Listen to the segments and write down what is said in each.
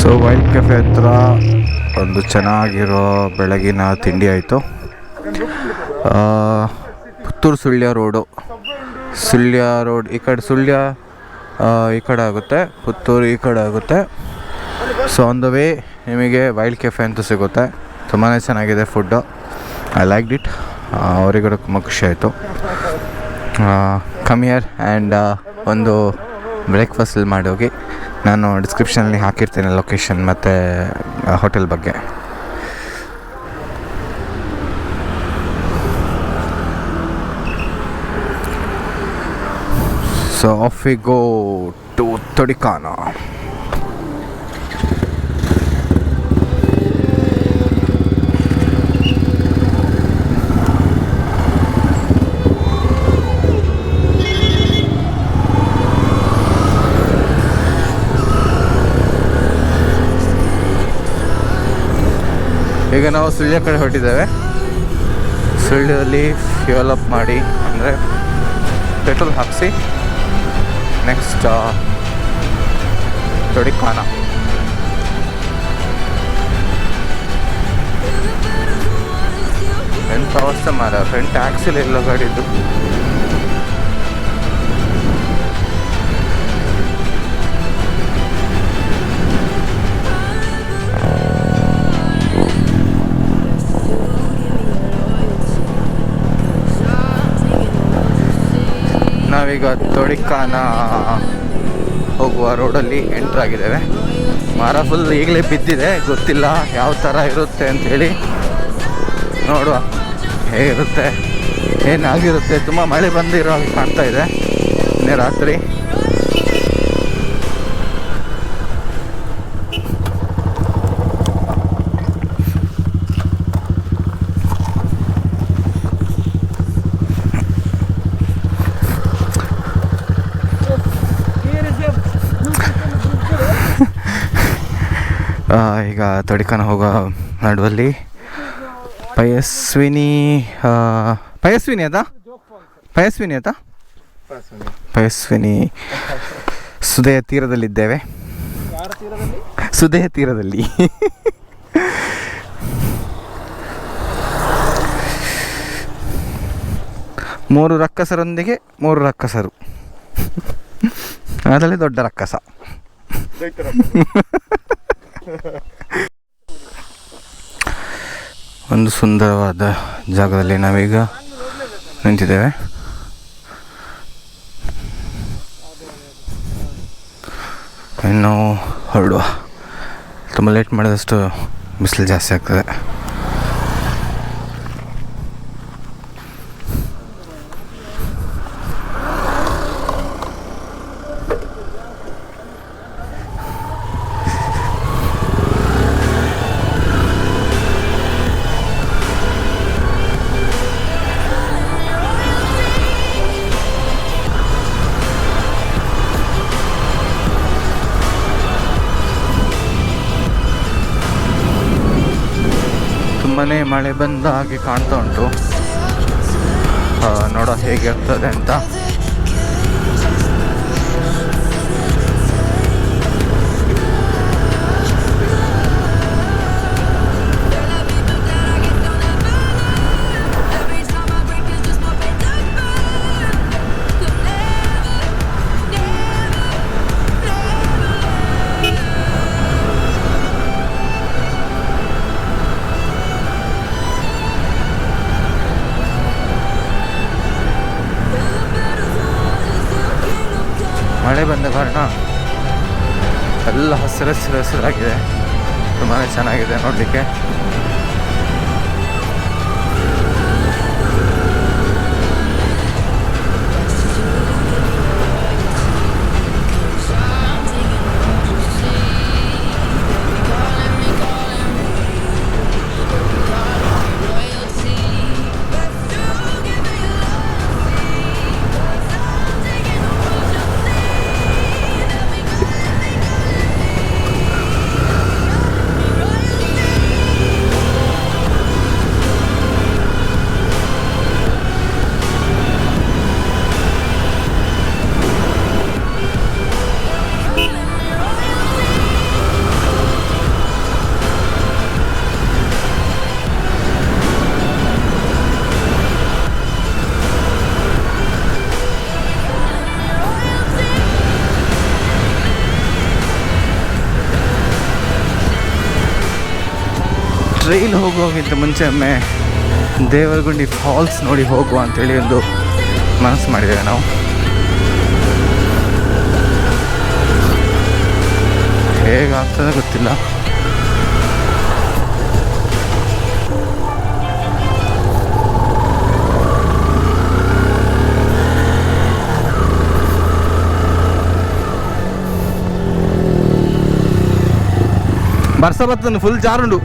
So wild cafe ಹತ್ರ ಒಂದು ಚೆನ್ನಾಗಿರೋ ಬೆಳಗಿನ ತಿಂಡಿ ಆಯಿತು. ಪುತ್ತೂರು ಸುಳ್ಯ ರೋಡು, ಸುಳ್ಯ ರೋಡ್ ಈ ಕಡೆ, ಸುಳ್ಯ ಈ ಕಡೆ ಆಗುತ್ತೆ, ಪುತ್ತೂರು ಈ ಕಡೆ ಆಗುತ್ತೆ. ಸೊ ಆನ್ ದ ವೇ ನಿಮಗೆ ವೈಲ್ಡ್ ಕೆಫೆ ಅಂತೂ ಸಿಗುತ್ತೆ. ತುಂಬಾ ಚೆನ್ನಾಗಿದೆ ಫುಡ್ಡು. I like it. ಅವರಿಗೂ ತುಂಬ ಖುಷಿ ಆಯಿತು. ಕಮ್ ಹಿಯರ್ ಆ್ಯಂಡ್ ಒಂದು ಬ್ರೇಕ್ಫಾಸ್ಟಲ್ಲಿ ಮಾಡಿ ಹೋಗಿ. ನಾನು ಡಿಸ್ಕ್ರಿಪ್ಷನಲ್ಲಿ ಹಾಕಿರ್ತೀನಿ ಲೊಕೇಶನ್ ಮತ್ತು ಹೋಟೆಲ್ ಬಗ್ಗೆ. So off we go to Thodikana. ಈಗ ನಾವು ಸುಳ್ಯ ಕಡೆ ಹೊರಟಿದ್ದೇವೆ. ಸುಳ್ಯದಲ್ಲಿ ಫ್ಯೂಯಲ್ ಅಪ್ ಮಾಡಿ, ಅಂದರೆ ಪೆಟ್ರೋಲ್ ಹಾಕಿಸಿ ನೆಕ್ಸ್ಟ್ ತೊಡಿಕಾನ. ಎಂಥ ಅವಸ್ಥೆ ಮಾರ, ಫ್ರೆಂಡ್ ಟ್ಯಾಕ್ಸಿಲಿ ಎಲ್ಲ ಗಾಡಿದ್ದು. ನಾವೀಗ ತೊಡಿಕಾನ ಹೋಗುವ ರೋಡಲ್ಲಿ ಎಂಟ್ರ್ ಆಗಿದ್ದೇವೆ. ಮರ ಫುಲ್ ಈಗಲೇ ಬಿದ್ದಿದೆ, ಗೊತ್ತಿಲ್ಲ ಯಾವ ಥರ ಇರುತ್ತೆ ಅಂಥೇಳಿ. ನೋಡುವ ಹೇಗಿರುತ್ತೆ, ಏನಾಗಿರುತ್ತೆ. ತುಂಬ ಮಳೆ ಬಂದಿರೋ ಹಾಗೆ ಕಾಣ್ತಾ ಇದೆ. ನಿನ್ನೆ ರಾತ್ರಿ ಈಗ ತೊಡಿಕಾನ ಹೋಗೋ ನಡುವಲ್ಲಿ ಪಯಸ್ವಿನಿ ಸುದೆಯ ತೀರದಲ್ಲಿದ್ದೇವೆ. ಸುದೆಯ ತೀರದಲ್ಲಿ ಮೂರು ರಕ್ಕಸರೊಂದಿಗೆ 3 ರಕ್ಕಸರು. ಅದರಲ್ಲಿ ದೊಡ್ಡ ರಕ್ಕಸ. ಒಂದು ಸುಂದರವಾದ ಜಾಗದಲ್ಲಿ ನಾವೀಗ ನಿಂತಿದ್ದೇವೆ. ಇನ್ನು ಹೊರಡುವ. ತುಂಬ ಲೇಟ್ ಮಾಡಿದಷ್ಟು ಬಿಸಿಲು ಜಾಸ್ತಿ ಆಗ್ತದೆ. ತುಂಬನೇ ಮಳೆ ಬಂದ ಹಾಗೆ ಕಾಣ್ತಾ ಉಂಟು. ನೋಡೋ ಹೇಗಿರ್ತದೆ ಅಂತ. ಮಳೆ ಬಂದ ಕಾರಣ ಎಲ್ಲ ಹಸಿರಾಗಿದೆ. ತುಂಬಾ ಚೆನ್ನಾಗಿದೆ ನೋಡಲಿಕ್ಕೆ. ಟ್ರೈಲ್ ಹೋಗೋಕ್ಕಿಂತ ಮುಂಚೆ ಒಮ್ಮೆ ದೇವರಗುಂಡಿ ಫಾಲ್ಸ್ ನೋಡಿ ಹೋಗುವ ಅಂಥೇಳಿ ಒಂದು ಮನಸ್ಸು ಮಾಡಿದ್ದೇವೆ ನಾವು. ಹೇಗಾಗ್ತದೆ ಗೊತ್ತಿಲ್ಲ. ಬರ್ಸ ಬರ್ತದೆ, ಫುಲ್ ಜಾರುಂಡು.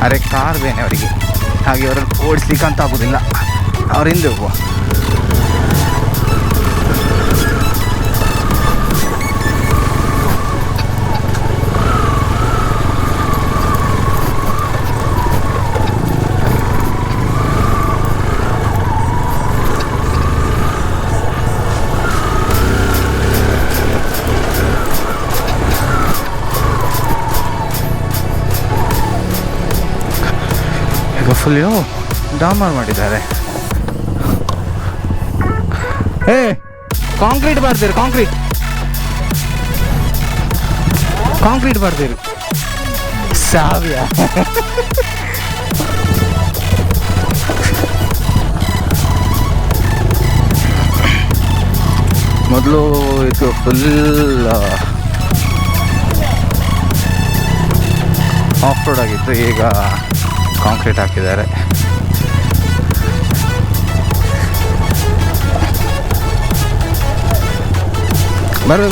ಅರೆ ಕಾರ್ ಬೇನೆ ಅವರಿಗೆ, ಹಾಗೆ ಅವರನ್ನು ಓಡಿಸ್ಲಿಕ್ಕಂತ ಆಗೋದಿಲ್ಲ, ಅವರಿಂದ ಹೋಗುವ. ಫುಲ್ ಡಾಮರ್ ಮಾಡಿದ್ದಾರೆ. ಕಾಂಕ್ರೀಟ್ ಬರ್ತೀರಿ, ಕಾಂಕ್ರೀಟ್ ಬರ್ತೀರಿ ಸಾವಿರ. ಮೊದಲು ಇದು ಫುಲ್ ಆಫ್ ರೋಡ್ ಆಗಿತ್ತು, ಈಗ ಕಾಂಕ್ರೀಟ್ ಹಾಕಿದ್ದಾರೆ. ಬರ್ರಿ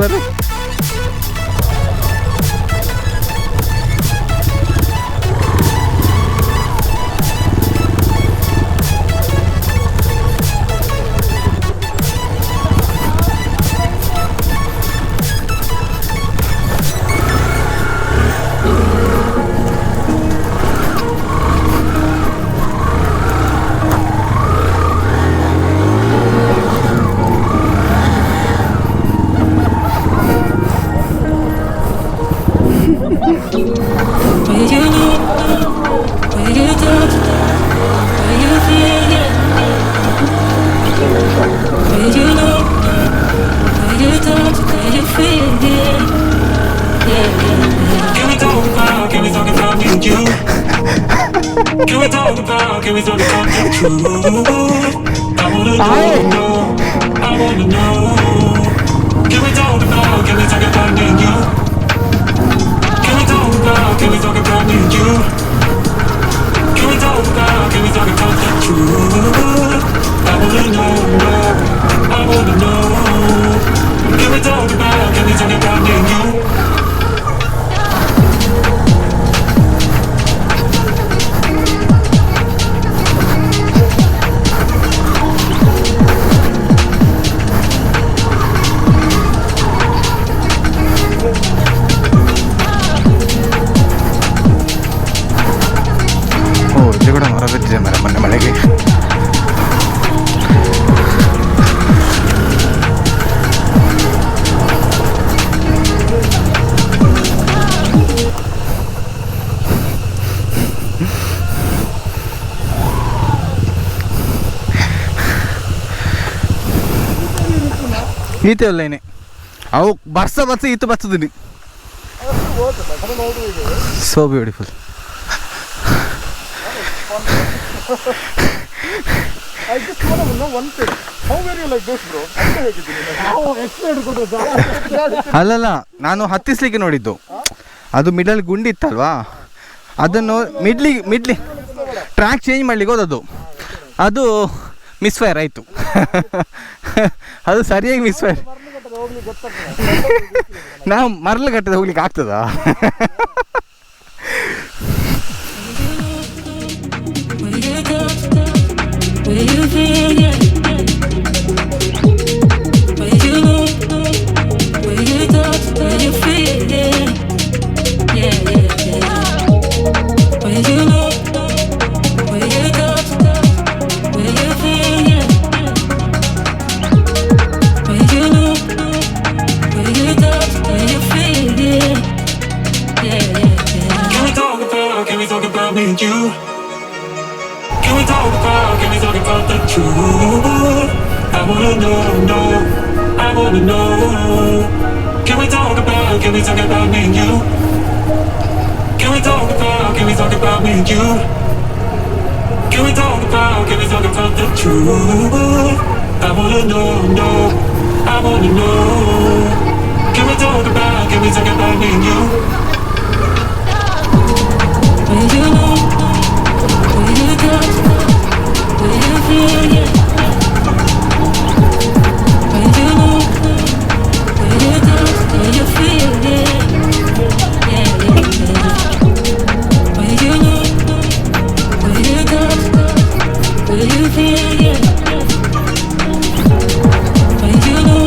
ಮೊನ್ನೆ ಮಳೆಗೆ. ಈತೆ ಅಲ್ಲೇನೆ ಅವು ಬರ್ಸ ಈತ ಬರ್ತದೀನಿ. So beautiful. I just want to know one thing. How were you like this, bro? ಅಲ್ಲಲ್ಲ, ನಾನು ಹತ್ತಿಸ್ಲಿಕ್ಕೆ ನೋಡಿದ್ದು. ಅದು ಮಿಡಲ್ ಗುಂಡಿ ಇತ್ತಲ್ವಾ, ಅದನ್ನು ಮಿಡ್ಲಿ ಟ್ರ್ಯಾಕ್ ಚೇಂಜ್ ಮಾಡ್ಲಿಕ್ಕೆ ಹೋದದ್ದು. ಅದು ಮಿಸ್ಫೈರ್ ಆಯಿತು. ಅದು ಸರಿಯಾಗಿ ಮಿಸ್ಫೈರ್. ನಾವು ಮರಳು ಕಟ್ಟದ ಹೋಗ್ಲಿಕ್ಕೆ ಆಗ್ತದಾ? me and you? Can we talk about the truth? I wanna know, I wanna know. Can we talk about me and you? Can we talk about me and you? Can we talk about the truth? I wanna know, I wanna know. Can we talk about me and you? Will you know? Will you touch? Will you feel? Yeah. Will you know? Will you touch? Will you feel? Yeah. Yeah, yeah, yeah. Will you know? Will you touch? Will you feel? Yeah. Will you know?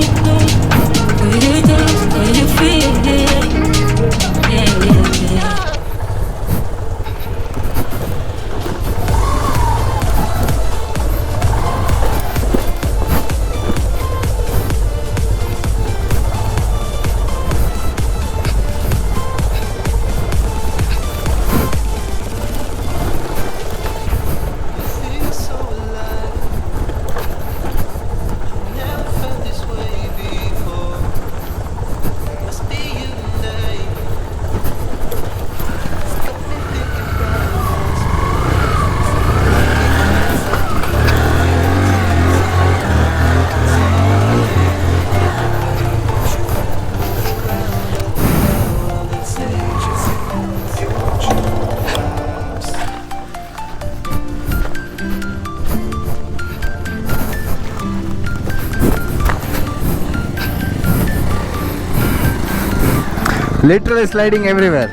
Will you touch? Will you feel? Yeah. Yeah, yeah, yeah. Literally sliding everywhere.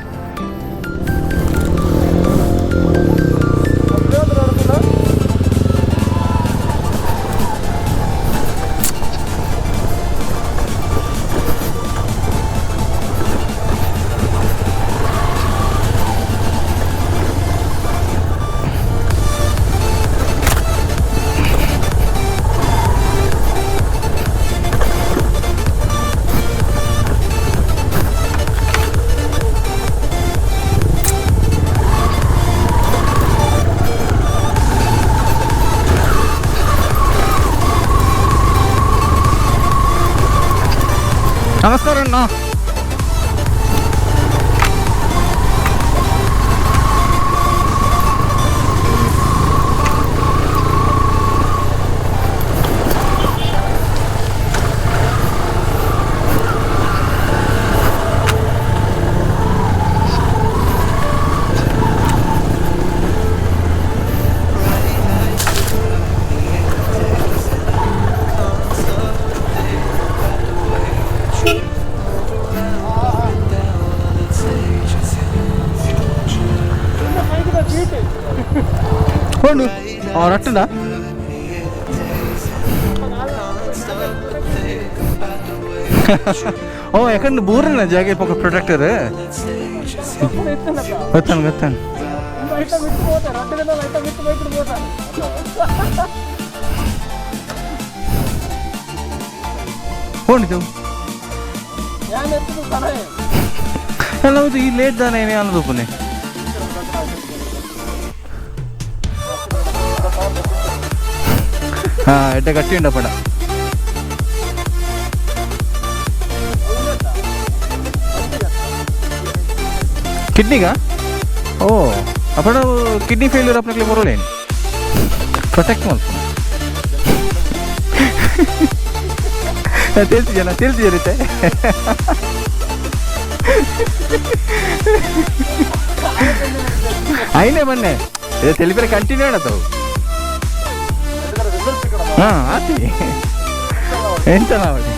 ನಮಸ್ಕಾರ ಅಣ್ಣ. और अट्टना ओ ಯಾಕಂದ್ರೆ ಬೂರನ ಜಾಗೆ ಪಕ್ಕ protector ಗೊತ್ತಾನ ಗೊತ್ತಾನ ಹೋಣಿತು ಎಲ್ಲ ಈ late ದಾನೆ ಏನೇ ಅನ್ನೋದು ಪುನೆ ఎట్ట కట్టిండ పడ కిడ్నీగా ఓ అప్పుడు కిడ్నీ ఫెయిల్యూర్ అప్పటికి బರೋಲೇನು ಪ್ರೊಟೆಕ್ಟ್ ಮಾಡ್ಕೊಂಡು ತಿಳಿಸಿರುತ್ತೆ అయినే మొన్నే ఏదో తెలిపి కంటిన్యూ ఆడతావు ఆతి ఎంత నావడి